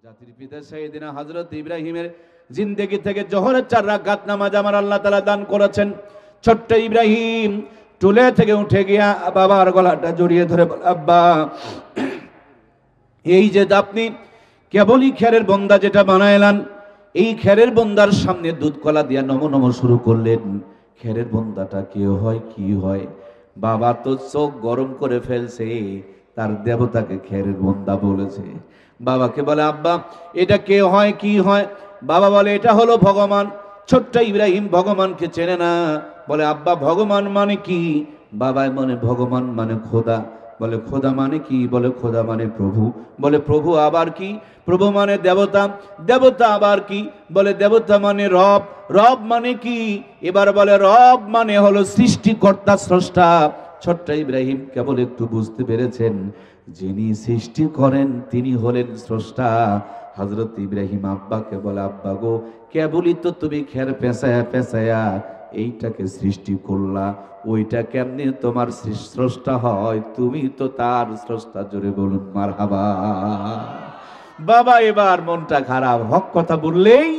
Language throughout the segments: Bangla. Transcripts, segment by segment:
জাতির পিতা সাইয়েদিনা হযরত ইব্রাহিমের জিন্দেগি থেকে জোহরের 4 রাকাত নামাজ আমার আল্লাহ তাআলা দান করেছেন। ছোট্ট ইব্রাহিম টুলে থেকে উঠে গিয়া বাবার গলাটা জড়িয়ে ধরে বলে, আব্বা এই যে আপনি কেবলই খেরের বন্দা যেটা বানাইলেন, এই খেরের বন্দার সামনে দুধ কলা দিয়া নমো নমো শুরু করলেন, খেরের বন্দাটা কে হয় কি হয়? বাবা তো চোখ গরম করে ফেলছে, তার দেবতাকে খেরের বন্দা বলেছে। বাবাকে বলে, আব্বা এটা কে হয় কি হয়? বাবা বলে, এটা হলো ভগবান। ছোট্ট ইব্রাহিম ভগবানকে চেনে না, বলে আব্বা ভগবান মানে কি? বাবাই মনে ভগবান মানে খোদা। বলে খোদা মানে কি? বলে খোদা মানে প্রভু। বলে প্রভু আবার কি? প্রভু মানে দেবতা। দেবতা আবার কি? বলে দেবতা মানে রব। রব মানে কি? এবার বলে রব মানে হলো সৃষ্টিকর্তা, স্রষ্টা। ছোট্ট ইব্রাহিম কেবল একটু বুঝতে পেরেছেন, যিনি সৃষ্টি করেন তিনি হলেন স্রষ্টা। হযরত ইব্রাহিম আব্বাকে বলে, আব্বা গো, কেবলই তো তুমি খের পেঁচায়া পেঁচায়া এইটাকে সৃষ্টি করলা, ওইটা কেমনে তোমার স্রষ্টা হয়? তুমি তো তার স্রষ্টা। জোরে বলুন মারহাবা। বাবা এবার মনটা খারাপ, হক কথা বললেই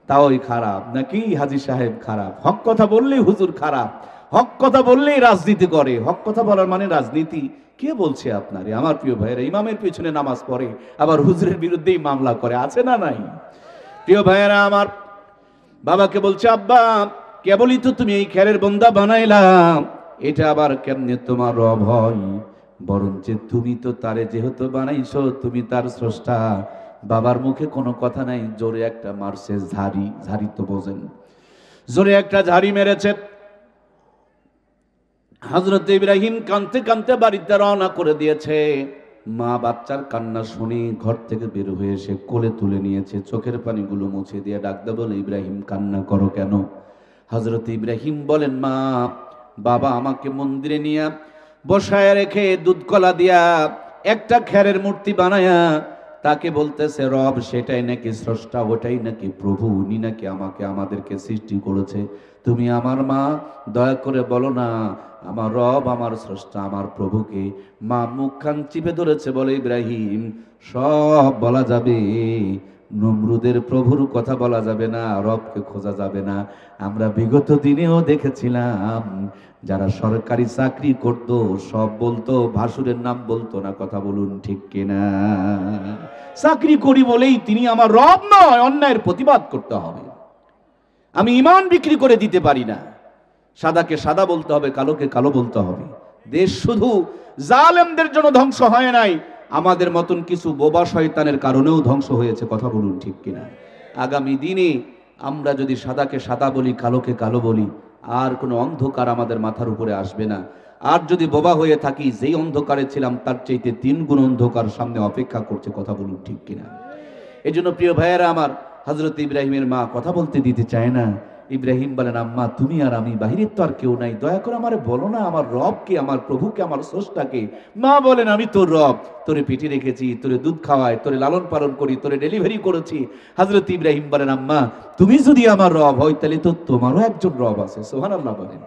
তাওই খারাপ, নাকি হাজী সাহেব খারাপ? হক কথা বললেই হুজুর খারাপ, হক কথা বললেই রাজনীতি করে। হক কথা বলার মানে রাজনীতি? কে বলছে আপনারে? আমার প্রিয় ভাইয়েরা, ইমামের পিছনে নামাজ পড়ে আবার হুজুরের বিরুদ্ধেই মামলা করে, আছে না নাই? প্রিয় ভাইয়েরা আমার, বাবাকে বলছে, আব্বা কেবলই তো তুমি এই খেরের বন্দা বানাইলাম, এটা আবার কেমনে তোমার রব হয়? বরঞ্চ তুমি তো তারে যেহেতু বানাইছো, তুমি তার স্রষ্টা। বাবার মুখে কোনো কথা নাই, জোরে একটা মারছে ঝাড়ি। ঝাড়ি তো বোঝেন, জোরে একটা ঝাড়ি মেরেছে। হযরত ইব্রাহিম কাঁদতে কাঁদতে বাড়িতে রওনা করে দিয়েছে। মা বাচ্চার কান্না শুনে ঘর থেকে বের হয়ে এসে কোলে তুলে নিয়েছে, চোখের পানিগুলো মুছে দিয়ে ডাকতে বলে, ইব্রাহিম কান্না করো কেন? হযরত ইব্রাহিম বলেন, মা বাবা আমাকে মন্দিরে নিয়ে বসায় রেখে দুধ কলা দিয়া একটা খেরের মূর্তি বানায়া তাকে বলতেছে রব, সেটাই নাকি স্রষ্টা, ওটাই নাকি প্রভু, উনি নাকি আমাকে আমাদেরকে সৃষ্টি করেছে। তুমি আমার মা, দয়া করে বলো না আমার রব, আমার স্রষ্টা, আমার প্রভুকে। মা মুখ খান চিপে ধরেছে, বলে ইব্রাহিম সব বলা যাবে, নমরুদের প্রভুর কথা বলা যাবে না, রবকে খোঁজা যাবে না। আমরা বিগত দিনেও দেখেছিলাম যারা সরকারি চাকরি করত সব বলতো, ভাসুরের নাম বলতো না। কথা বলুন ঠিক কিনা? চাকরি করি বলেই তিনি আমার রব নয়, অন্যায়ের প্রতিবাদ করতে হবে। আমি ঈমান বিক্রি করে দিতে পারি না। সাদাকে সাদা বলতে হবে, কালোকে কালো বলতে হবে। দেশ শুধু জালেমদের জন্য ধ্বংস হয় নাই, আমাদের মতন কিছু বোবা শয়তানের কারণেও ধ্বংস হয়েছে। কথা বলুন ঠিক কিনা? আগামী দিনে আমরা যদি সাদাকে সাদা বলি, কালোকে কালো বলি, আর কোনো অন্ধকার আমাদের মাথার উপরে আসবে না। আর যদি বোবা হয়ে থাকি, যেই অন্ধকারে ছিলাম তার চাইতে 3 গুণ অন্ধকার সামনে অপেক্ষা করছে। কথা বলুন ঠিক কিনা? এই জন্য প্রিয় ভাইয়েরা আমার, হযরত ইব্রাহিমের মা কথা বলতে দিতে চায় না। ইব্রাহিম বলেন, আম্মা তুমি আর আমি, বাহিরের তো আর কেউ নাই, দয়া করে আমারে বলো না আমার রবকে, আমার প্রভুকে, আমার স্রষ্টাকে। মা বলেন, আমি তোর রব, তোরে পেটে রেখেছি, তোরে দুধ খাওয়াই, তোরে লালন পালন করি, তোরে ডেলিভারি করেছি। হযরত ইব্রাহিম বলেন, আম্মা তুমি যদি আমার রব হয়, তাহলে তো তোমারও একজন রব আছে। সুবহানাল্লাহ বলেন।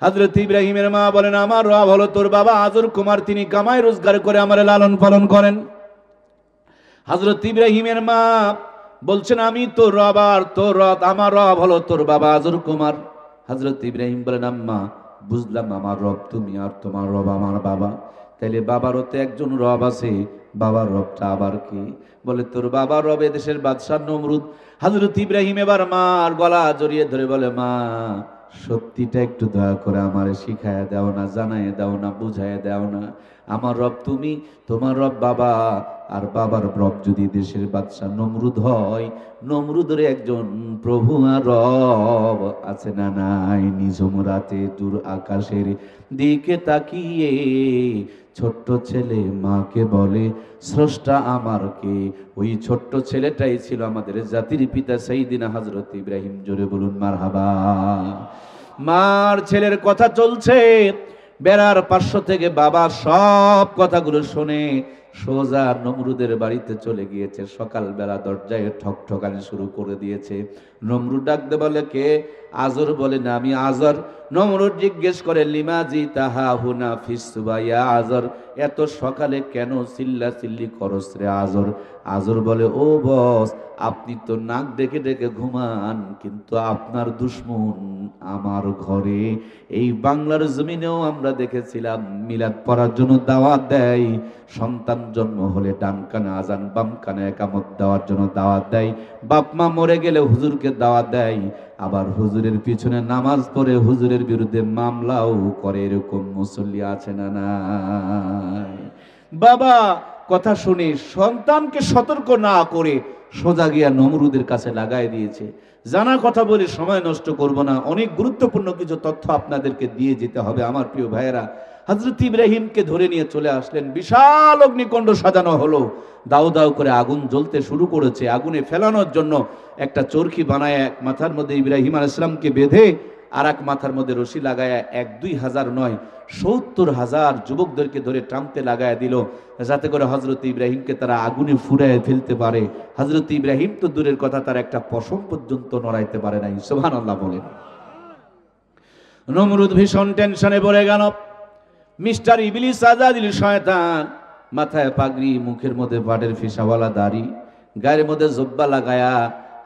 হযরত ইব্রাহিমের মা বলেন, আমার রব হলো তোর বাবা আজর কুমার, তিনি কামাই রোজগার করে আমারে লালন পালন করেন। হযরত ইব্রাহিমের মা বলছেন, আমি তোর রব, আর তোর রব, আমার রব হলো তোর বাবা আজর কুমার। হযরত ইব্রাহিম বলেন, আম্মা বুঝলাম আমার রব তুমি, আর তোমার রব আমার বাবা, তাইলে বাবারও তো একজন রব আছে, বাবার রবটা আবার কি? বলে তোর বাবার রব এদেশের বাদশা নমরুদ। হযরত ইব্রাহিম এবার মার গলা জড়িয়ে ধরে বলে, মা সত্যিটা একটু দয়া করে আমারে শিখায় দাও না, জানায় দাও না, বুঝায় দাও না। আমার রব তুমি, তোমার রব বাবা, আর বাবার রব যদি দেশের বাদশা নমরুদ হয়, নমরুদের একজন প্রভু আর রব আছে না নাই? নিঝুম রাতে দূর আকাশের দিকে তাকিয়ে ছোট্ট ছেলে মাকে বলে, স্রষ্টা আমার কে? ওই ছোট্ট ছেলেটাই ছিল আমাদের জাতির পিতা সাইয়েদিনা হযরত ইব্রাহিম। জোরে বলুন মারহাবা। মার ছেলের কথা চলছে, বেড়ার পার্শ্ব থেকে বাবা সব কথাগুলো শুনে সোজা নমরুদের বাড়িতে চলে গিয়েছে। সকালবেলা দরজায় ঠকঠকানি শুরু করে দিয়েছে। নমরুদ ডাকতে বলে, কে? আজর বলে, না আমি আজর। নমরুদ জিজ্ঞেস করে লিমাজি তাহা হুনা ফিসুবা ইয়া আজর, এত সকালে কেন চিল্লা চিল্লি করস রে আজর? আজর বলে, ও বস, আপনি তো নাক ডেকে ডেকে ঘুমান, কিন্তু আপনার দুশ্মন আমার ঘরে। এই বাংলার জমিনেও আমরা দেখেছিলাম মিলাদ পড়ার জন্য দাওয়াত দেয়, সন্তান জন্ম হলে ডান কানে আজান বাম কানে একামত দেওয়ার জন্য দাওয়াত দেয়, বাপ মা মরে গেলে হুজুরকে দাওয়াত দেয়, আবার হুজুরের পিছনে নামাজ পড়ে হুজুরের বিরুদ্ধে মামলাও করে। এরকম মুসল্লি আছে না নাই? বাবা কথা শুনে সন্তানকে সতর্ক না করে সোজা গিয়া নমরুদের কাছে লাগাই দিয়েছে। জানা কথা বলে সময় নষ্ট করব না, অনেক গুরুত্বপূর্ণ কিছু তথ্য আপনাদেরকে দিয়ে যেতে হবে আমার প্রিয় ভাইয়েরা। হযরত ইব্রাহিমকে ধরে নিয়ে চলে আসলেন, বিশাল অগ্নিকুণ্ড সাজানো হলো, দাউ দাউ করে আগুন জ্বলতে শুরু করেছে। আগুনে ফেলানোর জন্য একটা চরকি বানায় এক মাথার মধ্যে ইব্রাহিম আলাইহিস সালামকে বেঁধে আর এক মাথার মধ্যে রশি লাগায় 1-2 হাজার নয় 70,000 যুবকদেরকে ধরে টানতে লাগায় দিল, যাতে করে হযরত ইব্রাহিমকে তারা আগুনে ফুরায় ফেলতে পারে। হযরত ইব্রাহিম তো দূরের কথা, তার একটা পশম পর্যন্ত নড়াইতে পারে নাই। সুবহানাল্লাহ বলেন। নমরুদ ভীষণ টেনশনে পড়ে গেল। মিস্টার ইবলিস আজাদিল শয়তান, মাথায় পাগড়ি, মুখের মধ্যে পাটের ফিসাওয়ালা দাড়ি, গায়ের মধ্যে জুব্বা লাগায়া,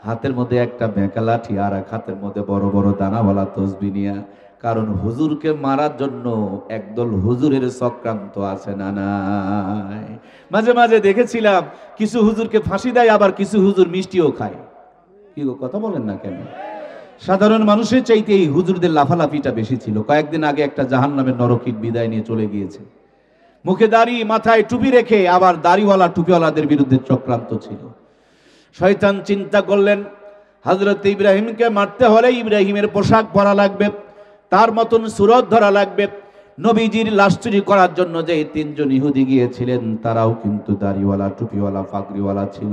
হাতের মধ্যে একটা বেঁকা লাঠি, আর এক হাতের মধ্যে বড় বড় দানাওয়ালা তসবি নিয়া। কারণ হুজুরকে মারার জন্য একদল হুজুরের চক্রান্ত আছে না নাই? মাঝে মাঝে দেখেছিলাম কিছু হুজুরকে ফাঁসি দেয়, আবার কিছু হুজুর মিষ্টিও খায়। কি গো, কথা বলেন না কেন? সাধারণ মানুষের চাইতে এই হুজুরদের লাফালাফিটা বেশি ছিল। কয়েকদিন আগে একটা জাহান্নামের নরকীট বিদায় নিয়ে চলে গিয়েছে। মুখে দাড়ি, মাথায় টুপি রেখে আবার দাড়িওয়ালা টুপিওয়ালাদের বিরুদ্ধে চক্রান্ত ছিল। শয়তান চিন্তা করলেন, হযরত ইব্রাহিমকে মারতে হলে ইব্রাহিমের পোশাক পরা লাগবে, তার মতন সুরত ধরা লাগবে। নবীজির লাশ চুরি করার জন্য যে 3জন ইহুদি গিয়েছিলেন, তারাও কিন্তু দাড়িওয়ালা, টুপিওয়ালা, পাগড়িওয়ালা ছিল।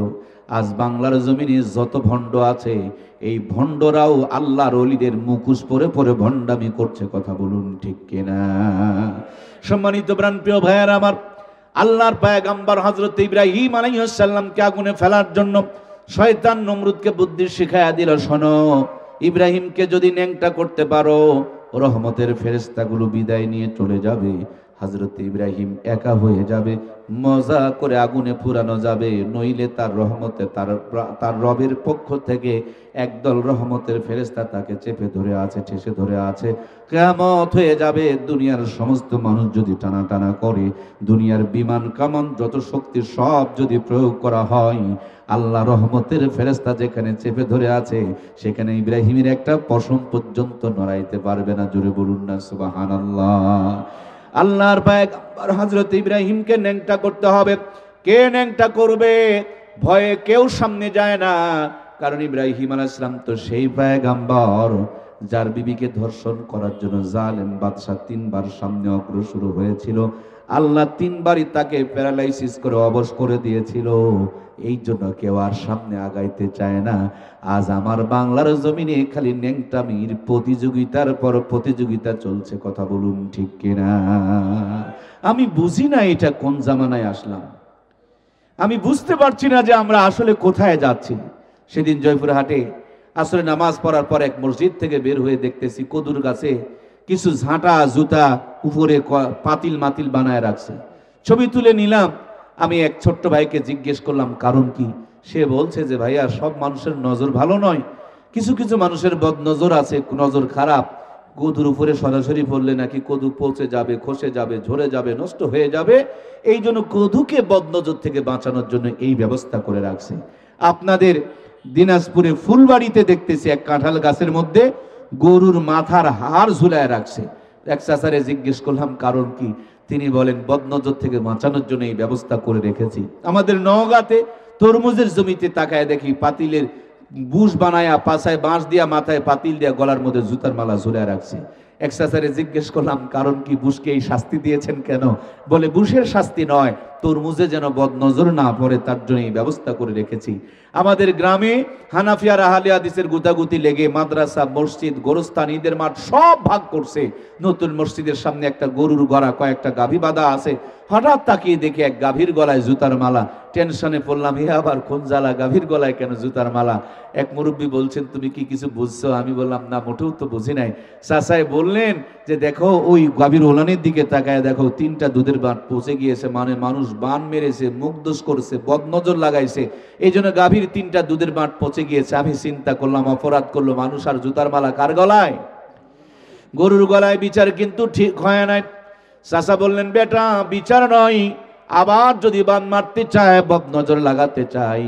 আজ বাংলার জমিনে যত ভণ্ড আছে, এই ভণ্ডরাও আল্লাহর ওলিদের মুখোশ পরে পরে ভণ্ডামি করছে। কথা বলুন ঠিক কিনা? সম্মানিত প্রাণপ্রিয় ভাইয়েরা আমার, আল্লাহর পয়গম্বর হযরত ইব্রাহিম আলাইহিস সালামকে আগুনে ফেলার জন্য শয়তান নমরুদকে বুদ্ধি শিখায়া দিল, শোনো, ইব্রাহিমকে যদি ন্যাংটা করতে পারো, রহমতের ফেরেশতাগুলো বিদায় নিয়ে চলে যাবে, হযরত ইব্রাহিম একা হয়ে যাবে, মজা করে আগুনে পুরানো যাবে, নইলে তার রহমতে তার রবের পক্ষ থেকে একদল রহমতের ফেরেশতা তাকে চেপে ধরে আছে, ঠেসে ধরে আছে। কিয়ামত হয়ে যাবে। দুনিয়ার সমস্ত মানুষ যদি টানা করে, দুনিয়ার বিমান কামান যত শক্তি সব যদি প্রয়োগ করা হয়, আল্লাহ রহমতের ফেরেশতা যেখানে চেপে ধরে আছে, সেখানে ইব্রাহিমের একটা পশম পর্যন্ত নড়াইতে পারবে না। জোরে বলুন না সুবহানাল্লাহ। আল্লাহর পয়গম্বর হযরত ইব্রাহিমকে ন্যাংটা করতে হবে। কে ন্যাংটা করবে? ভয়ে কেউ সামনে যায় না, কারণ ইব্রাহিম আলাইহিস সালাম তো সেই পয়গম্বর যার বিবিকে ধর্ষণ করার জন্য জালেম বাদশা 3 বার সামনে অগ্রসর হয়েছিল। আল্লাহ 3 বারই তাকে প্যারালাইসিস করে অবশ করে দিয়েছিল। এই জন্য কেউ আর সামনে আগাইতে চায় না। আজ আমার বাংলার জমিনে খালি ন্যাংটামির প্রতিযোগিতার পর প্রতিযোগিতা চলছে। কথা বলুন ঠিক কিনা? আমি বুঝি না এটা কোন জামানায় আসলাম। আমি বুঝতে পারছি না যে আমরা আসলে কোথায় যাচ্ছি। সেদিন জয়পুরহাটে আসরে নামাজ পড়ার পর এক মসজিদ থেকে বের হয়ে দেখতেছি কদুর গাছে কিছু ঝাঁটা জুতা উপরে পাতিল মাতিল বানায় রাখছে। ছবি তুলে নিলাম। আমি এক ছোট্ট ভাইকে জিজ্ঞেস করলাম কারণ কি। সে বলছে যে ভাইয়া, সব মানুষের নজর ভালো নয়, কিছু কিছু মানুষের বদ নজর আছে, নজর খারাপ। কদুর উপরে সরাসরি পড়লে নাকি কদু পচে যাবে, খসে যাবে, ঝরে যাবে, নষ্ট হয়ে যাবে। এই জন্য কদুকে বদনজর থেকে বাঁচানোর জন্য এই ব্যবস্থা করে রাখছে। আপনাদের দিনাজপুরে ফুলবাড়িতে দেখতেছি এক কাঁঠাল গাছের মধ্যে গরুর মাথার হাড় ঝুলায় রাখছে। এক চাচারে জিজ্ঞেস করলাম কারণ কি। তিনি বলেন বদনজর থেকে বাঁচানোর জন্য এই ব্যবস্থা করে রেখেছি। আমাদের নওগাঁতে তরমুজের জমিতে তাকায় দেখি পাতিলের বুশ বানায়া, পাছায় বাঁশ দিয়া, মাথায় পাতিল দিয়া, গলার মধ্যে জুতার মালা ঝুলায় রাখছে। এক চাচারে জিজ্ঞেস করলাম কারণ কি, বুশকে এই শাস্তি দিয়েছেন কেন? বলে বুশের শাস্তি নয়, তরমুজে যেন বদনজর না পড়ে তার জন্য এই ব্যবস্থা করে রেখেছি। আমাদের গ্রামে হানাফিয়া আহলে হাদিসের গুতাগুতি লেগে মাদ্রাসা, মসজিদ, গোরস্থান, ঈদের মাঠ সব ভাগ করছে। নতুন মসজিদের সামনে একটা গরুর গড়া, কয়েকটা গাভী বাঁধা আছে। হঠাৎ তাকিয়ে দেখি এক গাভীর গলায় জুতার মালা। টেনশনে পড়লাম, হে আবার কোন জ্বালা, গাভীর গলায় কেন জুতার মালা? এক মুরব্বী বলছেন, তুমি কি কিছু বুঝছো? আমি বললাম, না, মোটেও তো বুঝি নাই। চাচাই বললেন যে দেখো ওই গাভীর ওলানের দিকে তাকায় দেখো, 3টা দুধের বান পচে গিয়েছে, মানে মানুষ বান মেরেছে, মুখদোষ করেছে, বদনজর লাগাইছে, এই জন্য গাভীর 3টা দুধের বাঁট পচে গিয়েছে। আমি চিন্তা করলাম, অপরাধ করলো মানুষ, আর জুতার মালা কার গলায়? গরুর গলায়। বিচার কিন্তু ঠিক হয় নাই। চাচা বললেন, বেটা বিচার নয়, আবার যদি বান মারতে চায়, বদনজর লাগাতে চাই,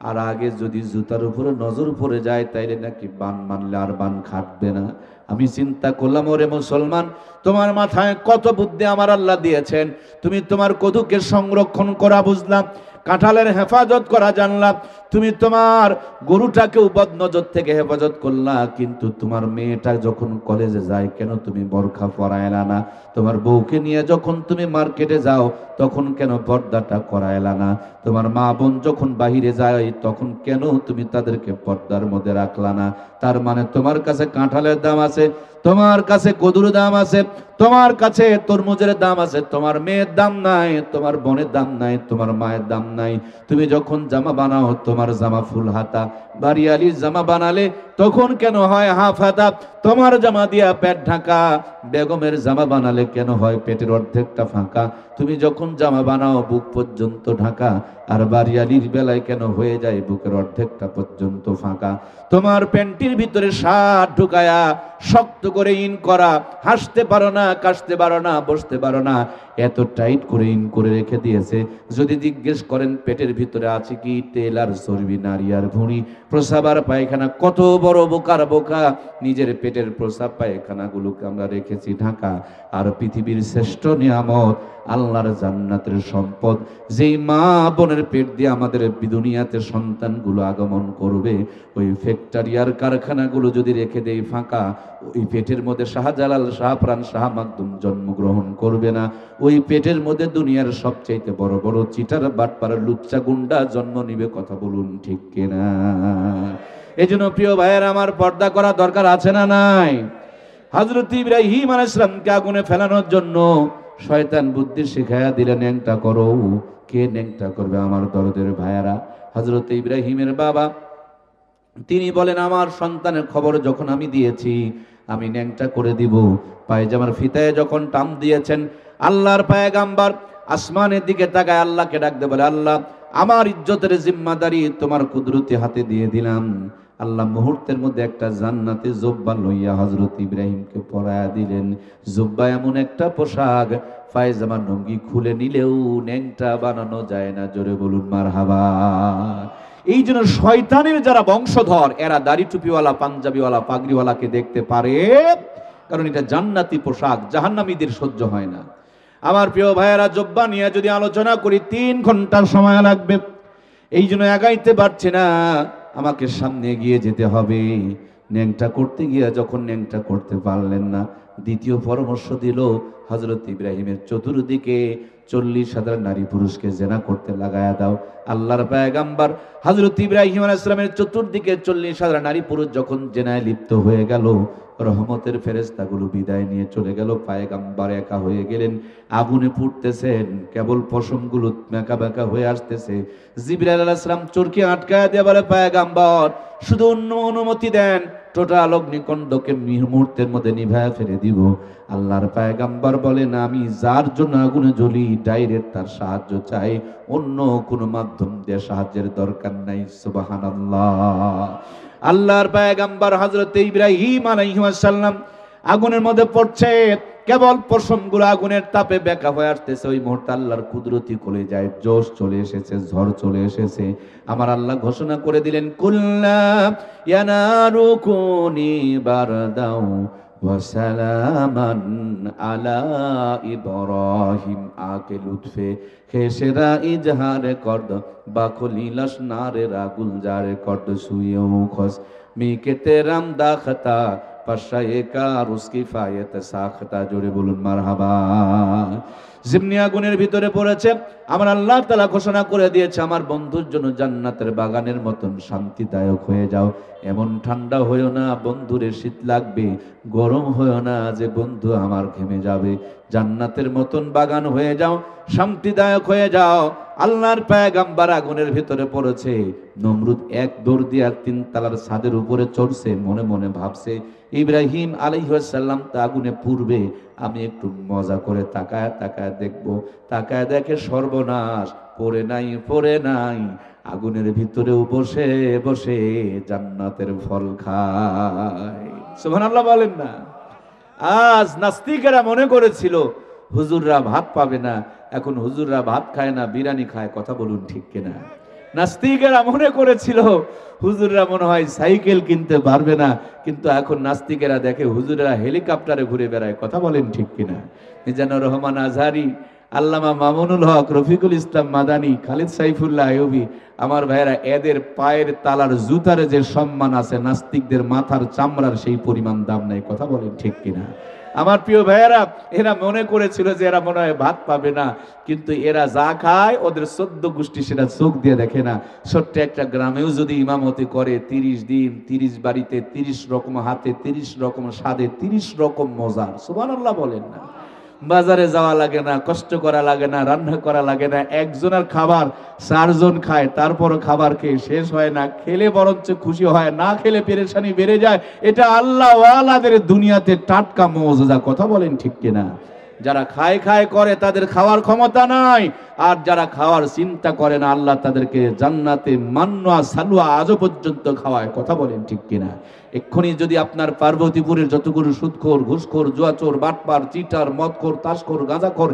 আর আগে যদি জুতার উপরে নজর পড়ে যায়, তাইলে নাকি বান মানলে আর বান খাটবে না। আমি চিন্তা করলাম, ওরে মুসলমান, তোমার মাথায় কত বুদ্ধি আমার আল্লাহ দিয়েছেন। তুমি তোমার কদুকে সংরক্ষণ করা বুঝলাম, কাঁঠালের হেফাজত করা জানলাম, তুমি তোমার গরুটাকে বদনজর থেকে হেফাজত করলা, কিন্তু তোমার মেয়েটা যখন কলেজে যায়, কেন তুমি বোরখা পরাইলা না? তোমার বউকে নিয়ে যখন তুমি মার্কেটে যাও, তখন কেন পর্দাটা করাইলা না? তোমার মা বোন যখন বাহিরে যায়, তখন কেন তুমি তাদেরকে পর্দার মধ্যে রাখলা না? তার মানে তোমার কাছে কাঁঠালের দাম আছে, তোমার কাছে কদুর দাম আছে, তোমার কাছে তরমুজের দাম আছে, তোমার মেয়ের দাম নাই, তোমার বোনের দাম নাই, তোমার মায়ের দাম নাই। তুমি যখন জামা বানাও, তোমার জামা ফুল হাতা, বাড়িয়ালির জামা বানালে তখন কেন হয় হাফ হাতা? তোমার জামা দিয়া পেট ঢাকা, বেগমের জামা বানালে কেন হয় পেটের অর্ধেকটা ফাঁকা? তুমি যখন জামা বানাও বুক পর্যন্ত ঢাকা, আর বাড়িয়ালির বেলায় কেন হয়ে যায় বুকের অর্ধেকটা পর্যন্ত ফাঁকা? তোমার প্যান্টির ভিতরে শার্ট ঢুকায়া শক্ত করে ইন করা, হাসতে পারো না, কাশতে পারো না, বসতে পারো না, এত টাইট করে ইন করে রেখে দিয়েছে। যদি জিজ্ঞেস করেন পেটের ভিতরে আছে কি, তেল আর চর্বি, নারী আর ভুঁড়ি, প্রসাব আর পায়খানা। কত বড় বোকার বোকা, নিজের পেটের প্রসাব পায়খানা গুলোকে আমরা রেখেছি ঢাকা। আর পৃথিবীর শ্রেষ্ঠ নিয়ামত, আল্লাহর জান্নাতের সম্পদ, যেই মা বোনের পেট দিয়ে আমাদের দুনিয়াতে সন্তানগুলো আগমন করবে, ওই ফ্যাক্টরি আর কারখানাগুলো যদি রেখে দেই ফাঁকা, ওই পেটের মধ্যে শাহজালাল, শাহপ্রাণ, শাহ মাকদুম জন্মগ্রহণ করবে না। ওই পেটের মধ্যে দুনিয়ার সবচাইতে বড় বড় চিটার, বাটপার, লুচ্চা, গুন্ডা জন্ম নিবে। কথা বলুন ঠিক কিনা? এই জন্য প্রিয় ভাইয়ের আমার, পর্দা করা দরকার আছে না নাই? হযরত ইব্রাহিম আলাইহিস সালামকে আগুনে ফেলানোর জন্য শয়তান বুদ্ধি শিখায়া দিলেন, ন্যাংটা করো। কে ন্যাংটা করবে আমার দরদের ভাইয়ারা? হযরত ইব্রাহিমের বাবা, তিনি বলেন, আমার সন্তানের খবর যখন আমি দিয়েছি, আমি ন্যাংটা করে দিব। পায়জামার ফিতায় যখন টান দিয়েছেন, আল্লাহর পয়গম্বর আসমানের দিকে তাকায় আল্লাহকে ডাকতে বলে, আল্লাহ, আমার ইজ্জতের জিম্মাদারি তোমার কুদরতি হাতে দিয়ে দিলাম। আল্লাহ মুহূর্তের মধ্যে একটা জান্নাতে জুব্বা লইয়া হযরত ইব্রাহিমকে পরায়া দিলেন। জুব্বা এমন একটা পোশাক, পায়জামার লুঙ্গি খুলে নিলেও ন্যাংটা বানানো যায় না। জোরে বলুন মারহাবা। এই জন্য শয়তানের যারা বংশধর, এরা দাড়ি টুপিওয়ালা, পাঞ্জাবিওয়ালা, পাগড়িওয়ালাকে দেখতে পারে, কারণ এটা জান্নাতি পোশাক, জাহান্নামীদের সহ্য হয় না। আমার প্রিয় ভাইয়েরা, জুব্বা নিয়ে যদি আলোচনা করি 3 ঘন্টার সময় লাগবে। এই জন্য আগাইতে পারছে না, আমাকে সামনে এগিয়ে যেতে হবে। ন্যাংটা করতে গিয়ে যখন ন্যাংটা করতে পারলেন না, দ্বিতীয় পরামর্শ দিল, হযরত ইব্রাহিমের চতুর্দিকে 40,000 নারী পুরুষকে জেনা করতে লাগায়া দাও। আল্লাহর পয়গম্বর হযরত ইব্রাহিম আলাইহিস সালামের চতুর্দিকে 40,000 নারী পুরুষ যখন জেনায় লিপ্ত হয়ে গেল, রহমতের ফেরেশতাগুলো বিদায় নিয়ে চলে গেল, পয়গম্বর একা হয়ে গেলেন। আগুনে পুড়তেছেন, কেবল পশমগুলো মেকা বেকা হয়ে আসতেছে। জিবরাইল আলাইহিস সালাম চরকি আটকায় দিয়ে বলে, পয়গম্বর শুধু অনুমতি দেন, টোটাল অগ্নিকুণ্ডকে মুহূর্তের মধ্যে নিভায়া ফেলে দিব। আল্লাহর পয়গম্বর বলেন, আমি যার জন্য আগুনে জ্বলি, ডাইরেক্ট তার সাহায্য চাই, অন্য কোনো মাধ্যম দিয়ে সাহায্যের দরকার নাই। সুবহানাল্লাহ। আল্লাহর পয়গম্বর হযরত ইব্রাহিম আলাইহিস সালাম আগুনের মধ্যে পড়ছে, কেবল পশমগুলো আগুনের তাপে বেঁকা হয়ে আসতেছে। ওই মুহূর্তে আল্লাহর কুদরতি কলে যায়, জোশ চলে এসেছে, ঝড় চলে এসেছে। আমার আল্লাহ ঘোষণা করে দিলেন, কুল্লা ইয়ানারু কুনি বারদাও ওয়া সালামান আলা ইব্রাহিম। আকে লুৎফে খেসেরা ইজহারে করদ, বাখলিলাস নারে রাগুল জারে করদ, সুয়েও খস মিকে তেরাম দাখতা পাশায়েকা রুসকি ফায়েতে সাখতা, জোরে বলুন মারহাবা। যেমনি আগুনের ভিতরে পড়েছে, আমার আল্লাহ তাআলা ঘোষণা করে দিয়েছে আমার বন্ধুর জন্য জান্নাতের বাগানের মতন শান্তিদায়ক হয়ে যাও। এমন ঠান্ডা হয়েও না বন্ধুরে শীত লাগবে, গরম হয়েও না যে বন্ধু আমার ঘেমে যাবে। জান্নাতের মতন বাগান হয়ে যাও, শান্তিদায়ক হয়ে যাও। আল্লাহর পয়গম্বর আগুনের ভিতরে পড়েছে। নমরুদ এক দৌড় দিয়ে 3 তলার ছাদের উপরে চড়ছে, মনে মনে ভাবছে ইব্রাহিম আলাইহিস সালাম তো আগুনে পুড়বে, আমি একটু মজা করে তাকায় তাকায় দেখব। তাকায় দেখে সর্বনাশ, পড়ে নাই, আগুনের ভিতরেও বসে বসে জান্নাতের ফল খায়। সুবহানাল্লাহ বলেন না। আজ নাস্তিকেরা মনে করেছিল হুজুররা ভাত পাবে না, এখন হুজুররা ভাত খায় না, বিরিয়ানি খায়। কথা বলুন ঠিক কিনা? নাস্তিকেরা মনে করেছিল হুজুররা মনে হয় সাইকেল কিনতে পারবে না, কিন্তু এখন নাস্তিকেরা দেখে হুজুরেরা হেলিকপ্টারে ঘুরে বেড়ায়। কথা বলেন ঠিক কিনা? মিজানুর রহমান আজহারি, আল্লামা মামুনুল হক, রফিকুল ইসলাম মাদানী, খালিদ সাইফুল্লাহ আইয়ুবী, আমার ভাইয়েরা, এদের পায়ের তালার জুতার যে সম্মান আছে, নাস্তিকদের মাথার চামড়ার সেই পরিমাণ দাম নাই। কথা বলেন ঠিক কিনা? আমার প্রিয় ভাইয়েরা, এরা মনে করেছিল যে এরা মনে হয় ভাত পাবে না, কিন্তু এরা যা খায় ওদের 14 গোষ্ঠী সেটা চোখ দিয়ে দেখে না। ছোট্ট একটা গ্রামেও যদি ইমামতি করে, 30 দিন 30 বাড়িতে 30 রকম হাতে, 30 রকম স্বাদে, 30 রকম মজার। সুবহানাল্লাহ বলেন না। বাজারে যাওয়া লাগে না, কষ্ট করা লাগে না, রান্না করা লাগে না। একজনের খাবার 4 জন খায়, তারপরও খাবার খেয়ে শেষ হয় না। খেলে বরঞ্চ খুশি হয়, না খেলে পেরেশানি বেড়ে যায়। এটা আল্লাহ ওয়ালাদের দুনিয়াতে টাটকা মুজিজা। কথা বলেন ঠিক কিনা? যারা খায় খায় করে তাদের খাওয়ার ক্ষমতা নাই, আর যারা খাওয়ার চিন্তা করে না আল্লাহ তাদেরকে জান্নাতে মান্না সালুয়া আজও পর্যন্ত খাওয়ায়। কথা বলেন ঠিক কিনা? এক্ষুনি যদি আপনার পার্বতীপুরের যতগুলো সুদখোর, ঘুষখোর, জুয়াচোর, বাটপার, চিটার, মদখোর, তাসখোর, গাঁজাখোর,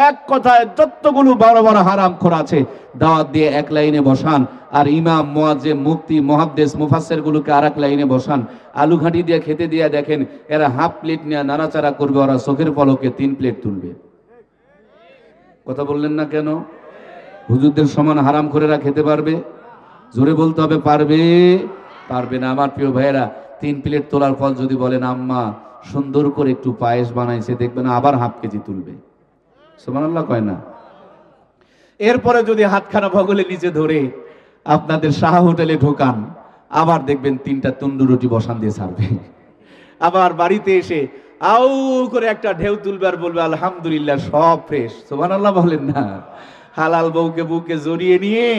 এক কথায় যতগুলো বড় বড় হারামখোর আছে, দাওয়াত দিয়ে এক লাইনে বসান, আর ইমাম, মুয়াজ্জিম, মুফতি, মুহাদ্দিস, মুফাসসির গুলোকে আরেক লাইনে বসান। আলু ঘাঁটি দিয়ে খেতে দিয়ে দেখেন এরা হাফ প্লেট নিয়ে নাড়াচাড়া করবে, ওরা চোখের পলকে 3 প্লেট তুলবে। কথা বললেন না কেন? হুজুরদের সমান হারামখোরেরা খেতে পারবে? জোরে বলতে হবে, পারবে? পারবে না। আমার প্রিয় ভাইয়েরা, 3 প্লেট তোলার ফল যদি বলেন আম্মা সুন্দর করে একটু পায়েস বানাইছে, দেখবেন আবার হাফ কেজি তুলবে। সুবহানাল্লাহ কয় না? এরপরে যদি হাতখানা বগলে নিচে ধরে আপনাদের শাহ হোটেলে ঢোকান, আবার দেখবেন 3টা তন্দুর রুটি বসান দিয়ে ছাড়বে। আবার বাড়িতে এসে আউ করে একটা ঢেউ তুলবে আর বলবে আলহামদুলিল্লাহ সব ফ্রেশ। সুবহানাল্লাহ বলেন না? হালাল বউকে বুকে জড়িয়ে নিয়ে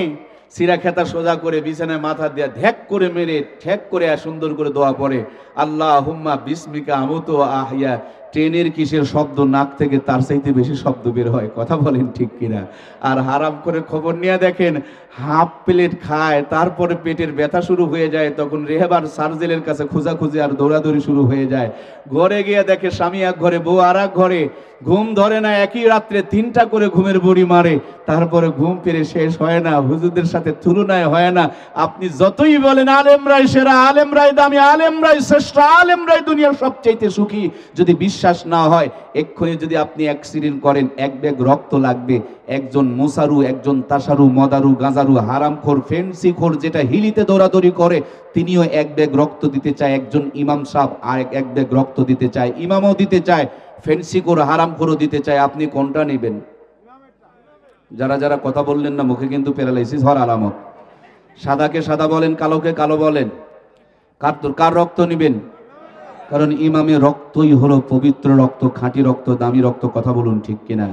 সিরা খেতা সোজা করে বিছানায় মাথা দিয়ে ধ্যাক করে মেরে ঠেক করে সুন্দর করে দোয়া পড়ে, আল্লাহুম্মা বিসমিকা আমুতু ওয়া আহইয়া। ট্রেনের কিসের শব্দ নাক থেকে তার চাইতে বেশি শব্দ বের হয়। কথা বলেন ঠিক কিনা? আর হারাম করে খবর নিয়ে দেখেন, হাফ প্লেট খায়, তারপরে পেটের ব্যথা শুরু হয়ে যায়, তখন রেহেবার সার্জেলের কাছে খোঁজাখুঁজি আর দৌড়াদৌড়ি শুরু হয়ে যায়। ঘরে গিয়ে দেখে স্বামী এক ঘরে, বউ আর এক ঘরে। ঘুম ধরে না, একই রাত্রে 3টা করে ঘুমের বড়ি মারে, তারপরে ঘুম ফিরে শেষ হয় না, হুজুরদের সাথে তুলনায় হয় না। আপনি যতই বলেন আলেমরাই সেরা, আলেমরাই দামি, আলেমরাই শ্রেষ্ঠ, আলেমরাই দুনিয়ার সবচাইতে সুখী, যদি বিশ্বাস না হয়, এক্ষুনি যদি আপনি অ্যাক্সিডেন্ট করেন, 1 ব্যাগ রক্ত লাগবে। একজন মুসারু, একজন তাসারু, মদারু, গাঁজারু, হারামখোর, ফেন্সিখোর, যেটা হিলিতে দৌড়াদৌড়ি করে, তিনিও 1 ব্যাগ রক্ত দিতে চায়। একজন ইমাম সাহেব আর 1 ব্যাগ রক্ত দিতে চায়, ইমামও দিতে চায়, ফেন্সিখোর, হারামখোরও দিতে চায়। আপনি কোনটা নেবেন? যারা যারা কথা বললেন না, মুখে কিন্তু প্যারালাইসিস হওয়ার আলামত। সাদাকে সাদা বলেন, কালোকে কালো বলেন, কার রক্ত নেবেন? কারণ ইমামের রক্তই হলো পবিত্র রক্ত, খাঁটি রক্ত, দামি রক্ত। কথা বলুন ঠিক কিনা?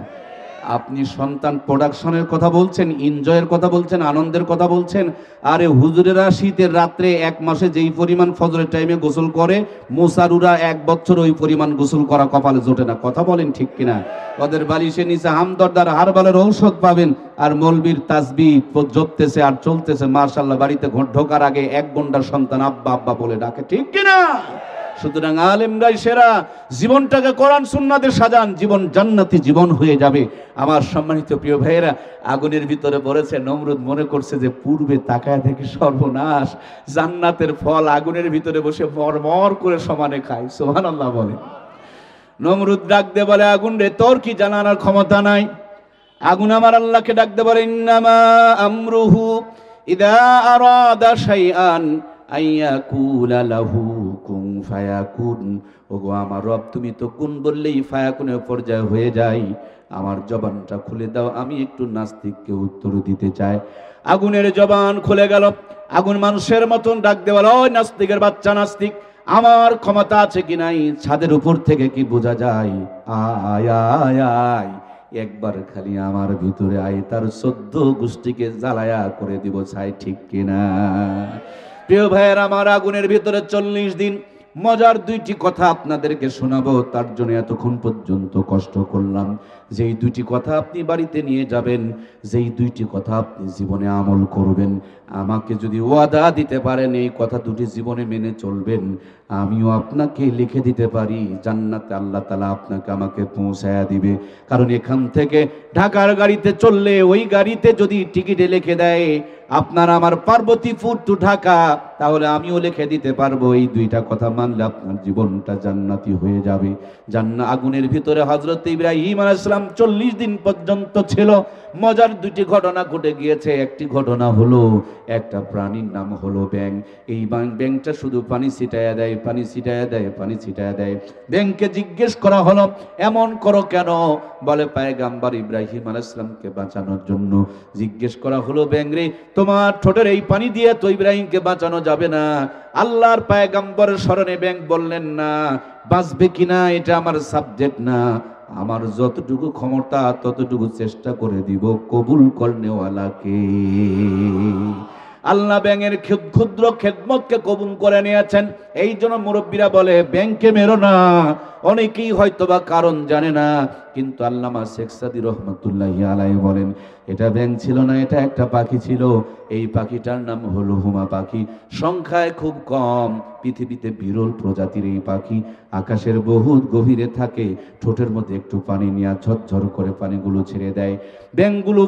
আপনি সন্তান প্রোডাকশনের কথা বলছেন, এনজয়ের কথা বলছেন, আনন্দের কথা বলছেন। আরে হুজুরেরা শীতের রাত্রে 1 মাসে যেই পরিমাণ ফজরের টাইমে গোসল করে, মুসারুরা 1 বছর ওই পরিমাণ গোসল করা কপালে জোটে না। কথা বলেন ঠিক কিনা? ওদের বালিশের নিচে হামদর্দার হারবালের ঔষধ পাবেন, আর মৌলবীর তাসবিহ জপতেছে আর চলতেছে। মাশাআল্লাহ, বাড়িতে ঢোকার আগে 1 ঘন্টার সন্তান আব্বা আব্বা বলে ডাকে। ঠিক কিনা? সুতরাং আলেমরাই সেরা। জীবনটাকে কোরআন সুন্নাতে সাজান, জীবন জান্নাতি জীবন হয়ে যাবে। আমার সম্মানিত প্রিয় ভাইয়েরা, আগুনের ভিতরে পড়েছে। নমরুদ মনে করছে যে পূর্বে তাকায় দেখে সর্বনাশ, জান্নাতের ফল আগুনের ভিতরে বসে মরমর করে সমানে খায়। সুবহানাল্লাহ বলে। নমরুদ ডাক দে বলে, আগুন রে, তোর কি জানানোর ক্ষমতা নাই? আগুন আমার আল্লাহকে ডাক দে বলে, ইন্নামা আমরুহু ইদা আরাদা শাইআন আইয়াকুলা লাহু কুন ফায়াকুন। ওগো আমার রব, তুমি তো কুন বললেই ফায়াকুনের পর্যায়ে হয়ে যায়। আমার জবানটা খুলে দাও, আমি একটু নাস্তিককে উত্তর দিতে চাই। আগুনের জবান খুলে গেল। আগুন মানুষের মতন ডাক দেওয়াল, ওই নাস্তিকের বাচ্চা নাস্তিক, আমার ক্ষমতা আছে কি নাই ছাদের উপর থেকে কি বোঝা যায়? আয় আয় আয়, একবার খালি আমার ভিতরে আয়, তার 14 গোষ্ঠীকে জ্বালায়া করে দিব ছাই, ঠিক কিনা? প্রিয় ভাইয়ের আমার, আগুনের ভিতরে 40 দিন। মজার দুইটি কথা আপনাদেরকে শোনাবো, তার জন্য এতক্ষণ পর্যন্ত কষ্ট করলাম। যেই দুইটি কথা আপনি বাড়িতে নিয়ে যাবেন, যেই দুইটি কথা আপনি জীবনে আমল করবেন, আমাকে যদি ওয়াদা দিতে পারেন এই কথা দুটি জীবনে মেনে চলবেন, আমিও আপনাকে লিখে দিতে পারি জান্নাতে আল্লাহ তাআলা আপনাকে আমাকে পৌঁছায়া দিবে। কারণ এখান থেকে ঢাকার গাড়িতে চললে ওই গাড়িতে যদি টিকিটে লিখে দেয় আপনার আমার পার্বতীপুর টু ঢাকা, তাহলে আমিও লিখে দিতে পারবো। এই দুইটা কথা মানলে আপনার জীবনটা জান্নাতি হয়ে যাবে। আগুনের ভিতরে হযরত ইব্রাহিম আলাইহিস সালাম 40 দিন পর্যন্ত ছিল। মজার দুটি ঘটনা ঘটে গিয়েছে। একটি ঘটনা হলো, একটা প্রাণীর নাম হলো ব্যাঙ। এই ব্যাঙটা শুধু পানি ছিটায়া দেয়, পানি ছিটায়া দেয়, পানি ছিটায়া দেয়। ব্যাঙকে জিজ্ঞেস করা হলো, এমন করো কেন? বলে পয়গম্বর ইব্রাহিম আলাইহিস সালামকে বাঁচানোর জন্য। জিজ্ঞেস করা হলো, ব্যাঙ রে, তোমার ঠোঁটের এই পানি দিয়ে তো ইব্রাহিমকে বাঁচানো যাবে না। আল্লাহর পয়গম্বরের স্মরণে ব্যাঙ বললেন, না, বাঁচবে কিনা এটা আমার সাবজেক্ট না, আমার যতটুকু ক্ষমতা ততটুকু চেষ্টা করে দিব কবুল করনেওয়ালাকে। আল্লাহ ব্যাঙের ক্ষুদ্র খেদমতকে কবুল করে নিয়েছেন। এই জন্য মুরব্বীরা বলে ব্যাঙকে মেরো না। অনেকেই হয়তোবা কারণ জানে না, কিন্তু আল্লামা শেখ সাদী রহমতুল্লাহি আলাইহি বলেন এটা ব্যাঙ ছিল না, এটা একটা পাখি ছিল। এই পাখিটার নাম হলো হুমা পাখি। সংখ্যায় খুব কম, পৃথিবীতে বিরল প্রজাতির এই পাখি। আকাশের বহুত গভীরে থাকে, ঠোঁটের মধ্যে একটু পানি নিয়ে ঝরঝর করে পানিগুলো ছেড়ে দেয়। ব্যাঙগুলো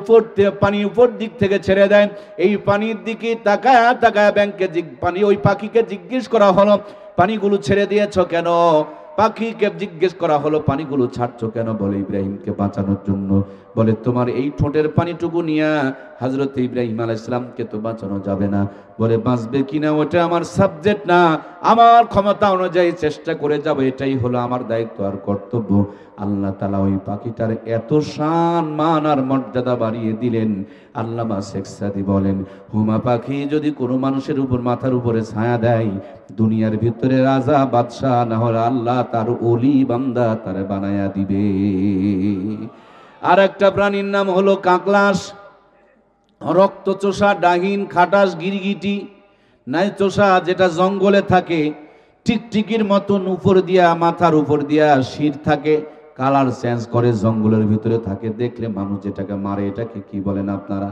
পানি উপর দিক থেকে ছেড়ে দেয়। এই পানির দিকে তাকায় তাকায় ব্যাঙকে ওই পাখিকে জিজ্ঞেস করা হলো, পানিগুলো ছেড়ে দিয়েছ কেন? পাখিকে জিজ্ঞেস করা হলো, পানিগুলো ছাড়ছো কেন? বলে ইব্রাহিমকে বাঁচানোর জন্য। বলে তোমার এই ঠোঁটের পানিটুকু নিয়ে হযরত ইব্রাহিম আলাইহিস সালামকে তো বাঁচানো যাবে না। বলে বাঁচবে কিনা ওটা আমার সাবজেক্ট না, আমার ক্ষমতা অনুযায়ী চেষ্টা করে যাব, এটাই হলো আমার দায়িত্ব আর কর্তব্য। আল্লাহ তাআলা ওই পাখিটার এত শান মান আর মর্যাদা বাড়িয়ে দিলেন। আল্লামা শেখ সাদী বলেন, হুমা পাখি যদি কোনো মানুষের উপর মাথার উপরে ছায়া দেয়, দুনিয়ার ভিতরে রাজা বাদশাহ না হলে আল্লাহ তার ওলি বান্দা তারে বানায়া দিবে। আর একটা প্রাণীর নাম হলো কাকলাস। রক্তচোষা, ডাহিন, খাটাস, গিরগিটি, নাইচোষা যেটা জঙ্গলে থাকে, টিকটিকির মতন উপর দিয়া, মাথার উপর দিয়া শির থাকে, কালার চেঞ্জ করে, জঙ্গলের ভিতরে থাকে। দেখলে মানুষ যেটাকে মারে, এটাকে কি বলেন আপনারা?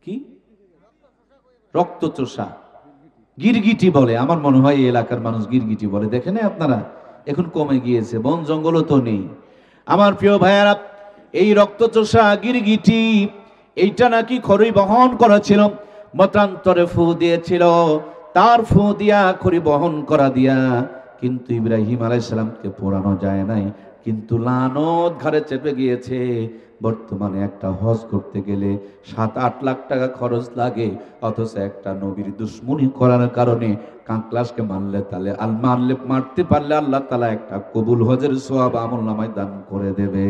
কি? রক্তচোষা, গিরগিটি বলে। আমার মনে হয় এই এলাকার মানুষ গিরগিটি বলে। দেখেন আপনারা, এখন কমে গিয়েছে, বন জঙ্গলও তো নেই। আমার প্রিয় ভাইয়ারা, এই রক্তচোষা গিরগিটি এইটা নাকি খড়ি বহন করা ছিল, মতান্তরে ফু দিয়েছিল, তার ফু দিয়া খড়ি বহন করা দিয়া। কিন্তু ইব্রাহিম আলাইহিস সালামকে পোড়ানো যায় নাই, কিন্তু লানত ঘাড়ে চেপে গিয়েছে। বর্তমানে একটা হজ করতে গেলে 7-8 লাখ টাকা খরচ লাগে, অথচ একটা নবীর দুশ্মনী করার কারণে কাকলাসকে মারতে পারলে আল্লাহ তাআলা একটা কবুল হজের সওয়াব আমলনামায় দান করে দেবে।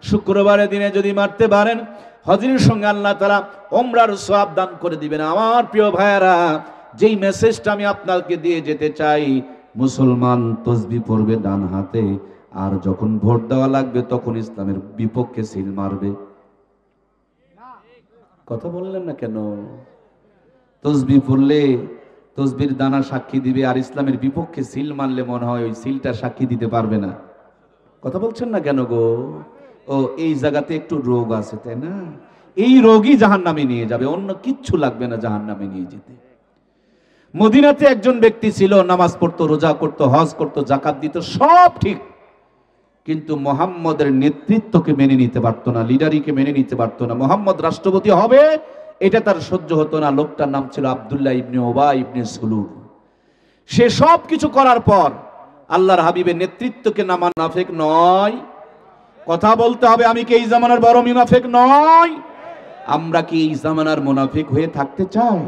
শুক্রবারের দিনে যদি মারতে পারেন, হজের সঙ্গে আল্লাহ তাআলা ওমরার সওয়াব দান করে দিবেন। আমার প্রিয় ভাইয়েরা, যেই মেসেজটা আমি আপনাকে দিয়ে যেতে চাই, মুসলমান তসবিহ পড়বে ডান হাতে, আর যখন ভোট দেওয়া লাগবে তখন ইসলামের বিপক্ষে সিল মারবে। কথা বললেন না কেন? তসবিহ পড়লে তসবির দানা সাক্ষী দিবে, আর ইসলামের বিপক্ষে সিল মারলে মনে হয় ওই সিলটা সাক্ষী দিতে পারবে না। কথা বলছেন না কেন গো? ও, এই জায়গাতে একটু রোগ আছে, তাই না? এই রোগই জাহান্নামে নিয়ে যাবে, অন্য কিচ্ছু লাগবে না জাহান্নামে নিয়ে যেতে। মদিনাতে একজন ব্যক্তি ছিল, নামাজ পড়তো, রোজা করতো, হজ করতো, যাকাত দিত, সব ঠিক, কিন্তু মুহাম্মদের নেতৃত্বকে মেনে নিতে পারতো না, লিডারিকে মেনে নিতে পারতো না। মুহাম্মদ রাষ্ট্রপতি হবে এটা তার সহ্য হতো না। লোকটার নাম ছিল আব্দুল্লাহ ইবনে উবাই ইবনে সুলুল। সে সব কিছু করার পর আল্লাহর হাবিবের নেতৃত্বকে না মুনাফিক নয়। কথা বলতে হবে, আমি কি এই জামানার বড় মুনাফিক নয়? আমরা কি এই জামানার মুনাফিক হয়ে থাকতে চাই?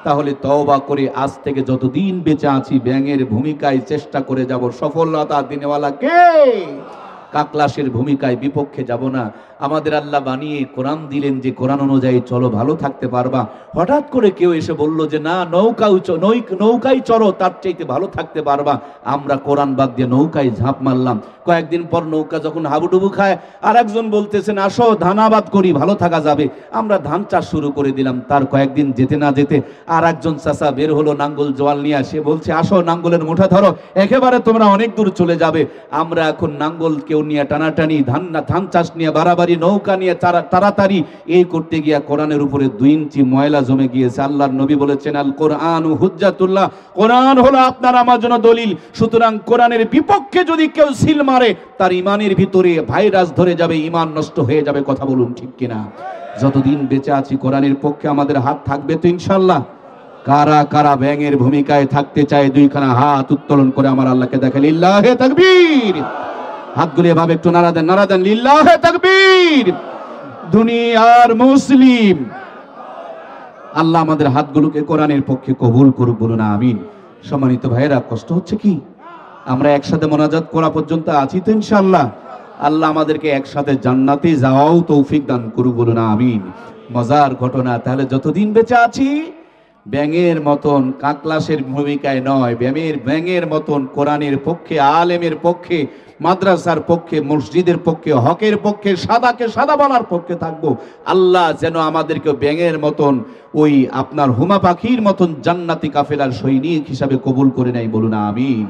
তাহলে তওবা করে আজ থেকে যতদিন বেঁচে আছি ব্যাঙের ভূমিকায় চেষ্টা করে যাব সফলতা দিনেওয়ালা কে? কাকলাসের ভূমিকায় বিপক্ষে যাব না। আমাদের আল্লাহ বানিয়ে কোরআন দিলেন যে কোরআন অনুযায়ী চলো, ভালো থাকতে পারবা। হঠাৎ করে কেউ এসে বলল যে না নৌকায় চড়ো, তার চাইতে ভালো থাকতে পারবা। আমরা কোরআন বাদ দিয়ে নৌকায় ঝাঁপ মারলাম। কয়েকদিন পর নৌকা যখন হাবুডুবু খায়, আর একজন বলতেছেন আসো ধানাবাদ করি, ভালো থাকা যাবে। আমরা ধান চাষ শুরু করে দিলাম। তার কয়েকদিন যেতে না যেতে আর একজন চাষা বের হলো নাঙ্গল জোয়াল নিয়ে, সে বলছে আসো নাঙ্গলের মুঠা ধরো, একেবারে তোমরা অনেক দূর চলে যাবে। আমরা এখন নাঙ্গল কেউ নিয়ে টানাটানি, ধান চাষ নিয়ে বাড়াবাড়ি, নৌকা নিয়ে তাড়াতাড়ি এই করতে গিয়া কোরআনের উপরে 2 ইঞ্চি ময়লা জমে গিয়েছে। আল্লাহর নবী বলেছেন আল কোরআন হুজ্জাতুল্লাহ, কোরআন হলো আপনার আমার জন্য দলিল। সুতরাং কোরআনের বিপক্ষে যদি কেউ সিল মারে, তার ইমানের ভিতরে ভাইরাস ধরে যাবে, ইমান নষ্ট হয়ে যাবে। কথা বলুন ঠিক কিনা? যতদিন বেঁচে আছি কোরআনের পক্ষে আমাদের হাত থাকবে তো ইনশাআল্লাহ। কারা কারা ব্যাঙের ভূমিকায় থাকতে চায় 2খানা হাত উত্তোলন করে আমার আল্লাহকে দেখে লিল্লাহে তাকবীর। হাতগুলো এভাবে একটু নাড়া দেন লিল্লাহে তাকবীর। দুনিয়ার মুসলিম, আল্লাহ আমাদের হাতগুলোকে কোরআনের পক্ষে কবুল করুক, বলুন আমিন। সম্মানিত ভাইয়েরা, কষ্ট হচ্ছে কি? আমরা একসাথে মোনাজাত করা পর্যন্ত আছি তো ইনশাআল্লাহ। আল্লাহ আমাদেরকে একসাথে জান্নাতে যাওয়াও তৌফিক দান করুক, বলুন আমিন। মজার ঘটনা, তাহলে যতদিন বেঁচে আছি ব্যাঙের মতন কাকলাসের ভূমিকায় নয়, ব্যাঙের মতন কোরআনের পক্ষে, আলেমের পক্ষে, মাদ্রাসার পক্ষে, মসজিদের পক্ষে, হকের পক্ষে, সাদাকে সাদা বলার পক্ষে থাকবো। আল্লাহ যেন আমাদেরকে ব্যাঙের মতন, ওই আপনার হুমা পাখির মতন জান্নাতি কাফেলার সৈনিক হিসাবে কবুল করে নেয়, বলুন আমিন।